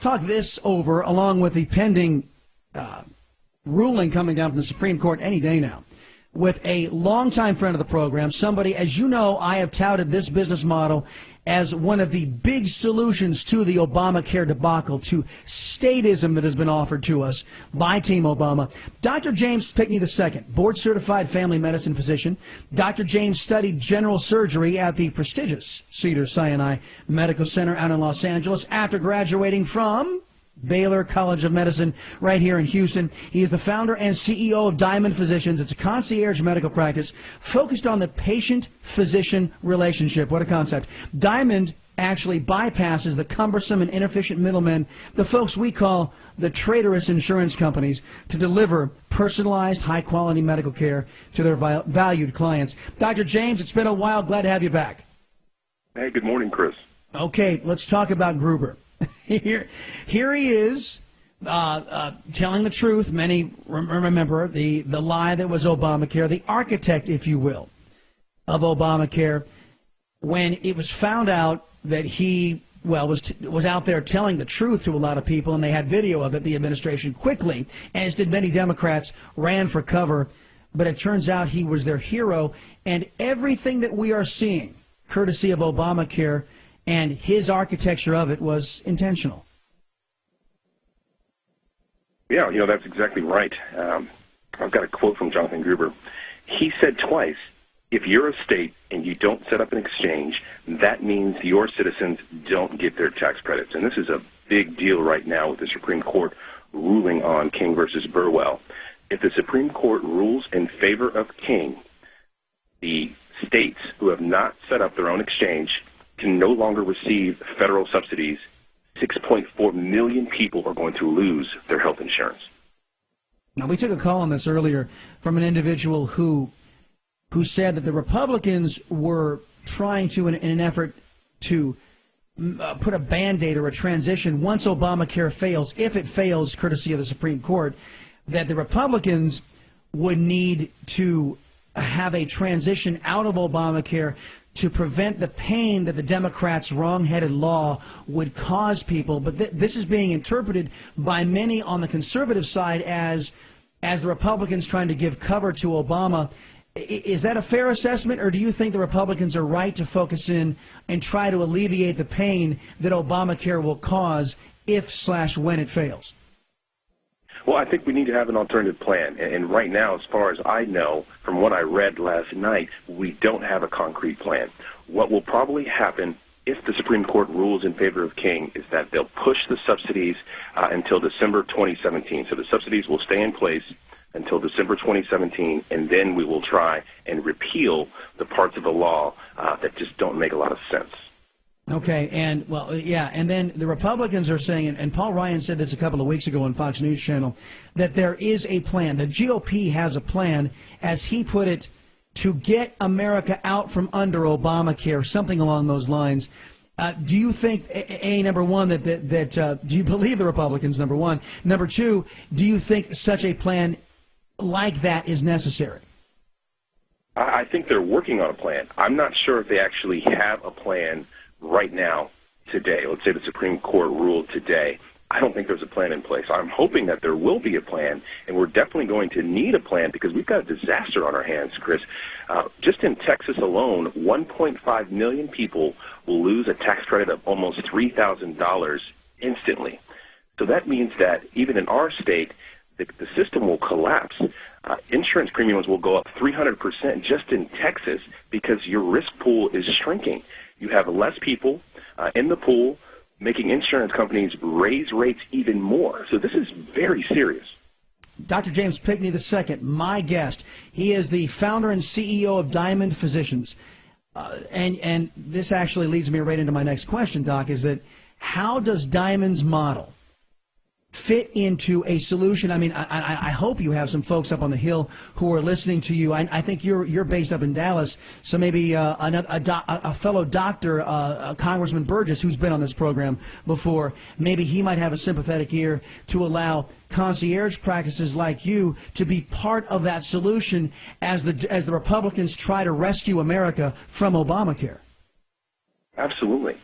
talk this over, along with the pending ruling coming down from the Supreme Court any day now, with a longtime friend of the program, somebody, as you know, I have touted this business model as one of the big solutions to the Obamacare debacle, to statism that has been offered to us by Team Obama. Dr. James Pinckney II, board-certified family medicine physician. Dr. James studied general surgery at the prestigious Cedars-Sinai Medical Center out in Los Angeles after graduating from Baylor College of Medicine right here in Houston. He is the founder and CEO of Diamond Physicians. It's a concierge medical practice focused on the patient-physician relationship. What a concept. Diamond actually bypasses the cumbersome and inefficient middlemen, the folks we call the traitorous insurance companies, to deliver personalized, high-quality medical care to their valued clients. Dr. James, it's been a while. Glad to have you back. Hey, good morning, Chris. Okay, let's talk about Gruber. Here he is telling the truth. Many remember the lie that was Obamacare, the architect, if you will, of Obamacare, when it was found out that he, was out there telling the truth to a lot of people, and they had video of it. The administration quickly, as did many Democrats, ran for cover. But it turns out he was their hero, and everything that we are seeing, courtesy of Obamacare, and his architecture of it, was intentional. Yeah, that's exactly right. I've got a quote from Jonathan Gruber. He said twice, if you're a state and you don't set up an exchange, that means your citizens don't get their tax credits. And this is a big deal right now with the Supreme Court ruling on King versus Burwell. If the Supreme Court rules in favor of King, the states who have not set up their own exchange can no longer receive federal subsidies. 6.4 million people are going to lose their health insurance. Now, we took a call on this earlier from an individual who said that the Republicans were trying to, in an effort to put a Band-Aid or a transition once Obamacare fails, if it fails, courtesy of the Supreme Court, that the Republicans would need to have a transition out of Obamacare to prevent the pain that the Democrats' wrong-headed law would cause people. But this is being interpreted by many on the conservative side as the Republicans trying to give cover to Obama. Is that a fair assessment, or do you think the Republicans are right to focus in and try to alleviate the pain that Obamacare will cause if/when it fails? Well, I think we need to have an alternative plan. And right now, as far as I know, from what I read last night, we don't have a concrete plan. What will probably happen if the Supreme Court rules in favor of King is that they'll push the subsidies until December 2017. So the subsidies will stay in place until December 2017, and then we will try and repeal the parts of the law that just don't make a lot of sense. Okay, and and then the Republicans are saying, and Paul Ryan said this a couple of weeks ago on Fox News Channel, that there is a plan. The GOP has a plan, as he put it, to get America out from under Obamacare, something along those lines. Do you think, number one, that do you believe the Republicans, number one? Number two, do you think such a plan like that is necessary? I think they're working on a plan. I'm not sure if they actually have a plan right now, today. Let's say the Supreme Court ruled today. I don't think there's a plan in place. I'm hoping that there will be a plan, and we're definitely going to need a plan because we've got a disaster on our hands, Chris. Just in Texas alone, 1.5 million people will lose a tax credit of almost $3,000 instantly. So that means that even in our state, the system will collapse. Insurance premiums will go up 300% just in Texas because your risk pool is shrinking. You have less people in the pool, making insurance companies raise rates even more. So this is very serious. Dr. James Pinckney II, my guest. He is the founder and CEO of Diamond Physicians. And this actually leads me right into my next question, Doc, is that how does Diamond's model fit into a solution? I mean, I hope you have some folks up on the Hill who are listening to you. I think you're based up in Dallas, so maybe a fellow doctor, Congressman Burgess, who's been on this program before, maybe he might have a sympathetic ear to allow concierge practices like you to be part of that solution as the Republicans try to rescue America from Obamacare. Absolutely.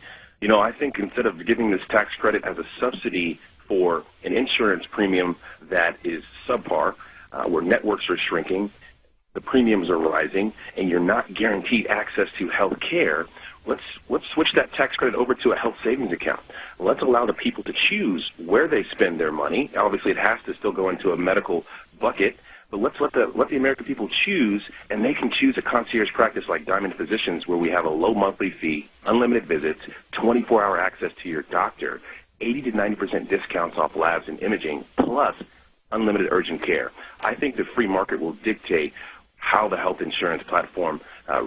I think instead of giving this tax credit as a subsidy for an insurance premium that is subpar, where networks are shrinking, the premiums are rising, and you're not guaranteed access to health care, let's switch that tax credit over to a health savings account. Let's allow the people to choose where they spend their money. Obviously, it has to still go into a medical bucket, but let's let the American people choose, and they can choose a concierge practice like Diamond Physicians, where we have a low monthly fee, unlimited visits, 24-hour access to your doctor, 80 to 90% discounts off labs and imaging, plus unlimited urgent care. I think the free market will dictate how the health insurance platform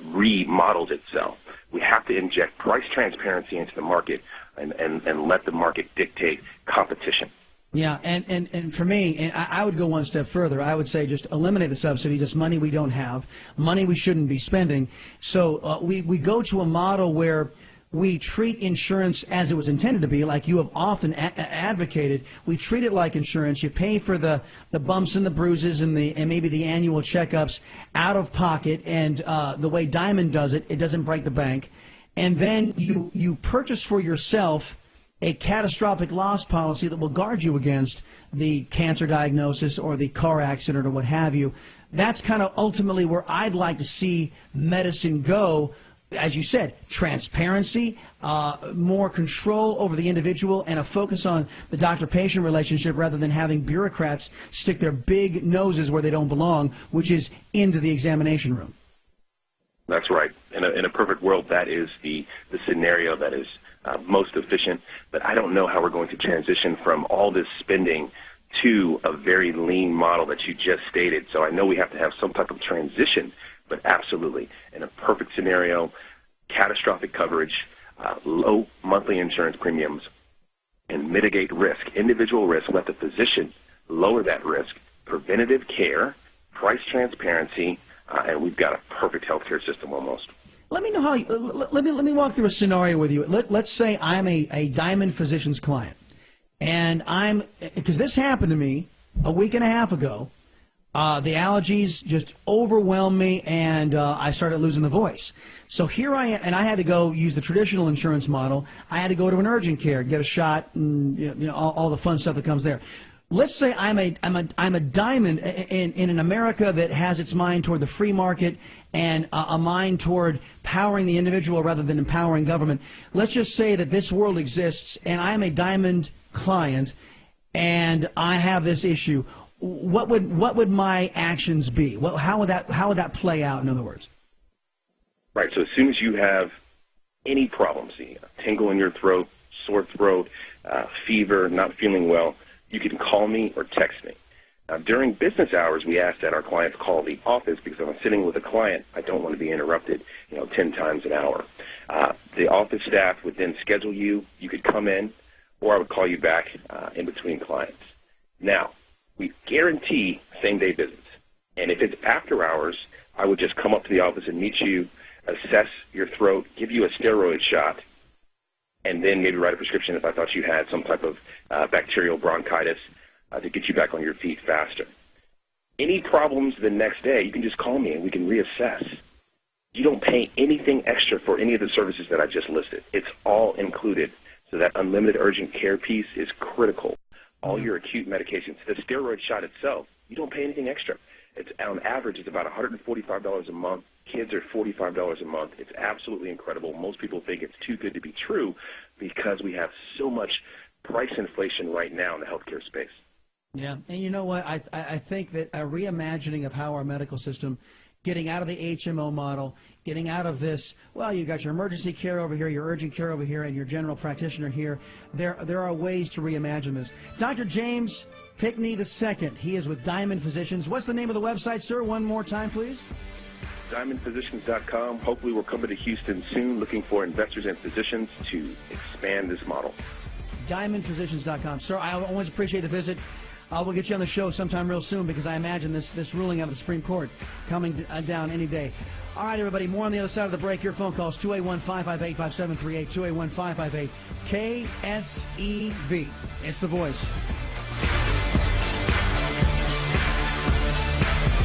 remodels itself. We have to inject price transparency into the market and let the market dictate competition. Yeah, and for me, and I would go one step further. I would say just eliminate the subsidies. It's money we don't have, money we shouldn't be spending. So we go to a model where we treat insurance as it was intended to be, like you have often advocated. We treat it like insurance. You pay for the bumps and the bruises and maybe the annual checkups out of pocket, and the way Diamond does it, it doesn't break the bank. And then you purchase for yourself a catastrophic loss policy that will guard you against the cancer diagnosis or the car accident or what have you. That's kind of ultimately where I'd like to see medicine go. As you said, transparency, more control over the individual, and a focus on the doctor-patient relationship rather than having bureaucrats stick their big noses where they don't belong, which is into the examination room. That's right. In a perfect world, that is the scenario that is most efficient. But I don't know how we're going to transition from all this spending to a very lean model that you just stated. So I know we have to have some type of transition. But absolutely, in a perfect scenario, catastrophic coverage, low monthly insurance premiums, and mitigate risk, individual risk, let the physician lower that risk, preventative care, price transparency, and we've got a perfect healthcare system almost. Let me know how. Let me walk through a scenario with you. Let's say I'm a Diamond Physicians client, and because this happened to me a week and a half ago. The allergies just overwhelmed me, and I started losing the voice. So here I am, and I had to go use the traditional insurance model. I had to go to an urgent care, get a shot, and all the fun stuff that comes there. Let's say I'm a Diamond in an America that has its mind toward the free market and a mind toward powering the individual rather than empowering government. Let's just say that this world exists, and I'm a Diamond client, and I have this issue. What would my actions be? How would that play out? In other words, right. So as soon as you have any problems, tingle in your throat, sore throat, fever, not feeling well, you can call me or text me. During business hours, we ask that our clients call the office because if I'm sitting with a client, I don't want to be interrupted, 10 times an hour. The office staff would then schedule you. You could come in, or I would call you back in between clients. Now, we guarantee same-day visits. And if it's after hours, I would just come up to the office and meet you, assess your throat, give you a steroid shot, and then maybe write a prescription if I thought you had some type of bacterial bronchitis to get you back on your feet faster. Any problems the next day, you can just call me and we can reassess. You don't pay anything extra for any of the services that I just listed. It's all included. So that unlimited urgent care piece is critical. All your acute medications. The steroid shot itself, you don't pay anything extra. It's on average, it's about $145 a month. Kids are $45 a month. It's absolutely incredible. Most people think it's too good to be true because we have so much price inflation right now in the healthcare space. Yeah, and you know what? I think that a reimagining of how our medical system, getting out of the HMO model, getting out of this, well, you got your emergency care over here, your urgent care over here, and your general practitioner here. There are ways to reimagine this. Dr. James Pinckney II, he is with Diamond Physicians. What's the name of the website, sir? One more time, please. DiamondPhysicians.com. Hopefully we're coming to Houston soon, looking for investors and physicians to expand this model. DiamondPhysicians.com. Sir, I always appreciate the visit. We'll get you on the show sometime real soon because I imagine this ruling out of the Supreme Court coming down any day. All right, everybody, more on the other side of the break. Your phone calls, 281-558-5738, 281-558-KSEV. It's The Voice.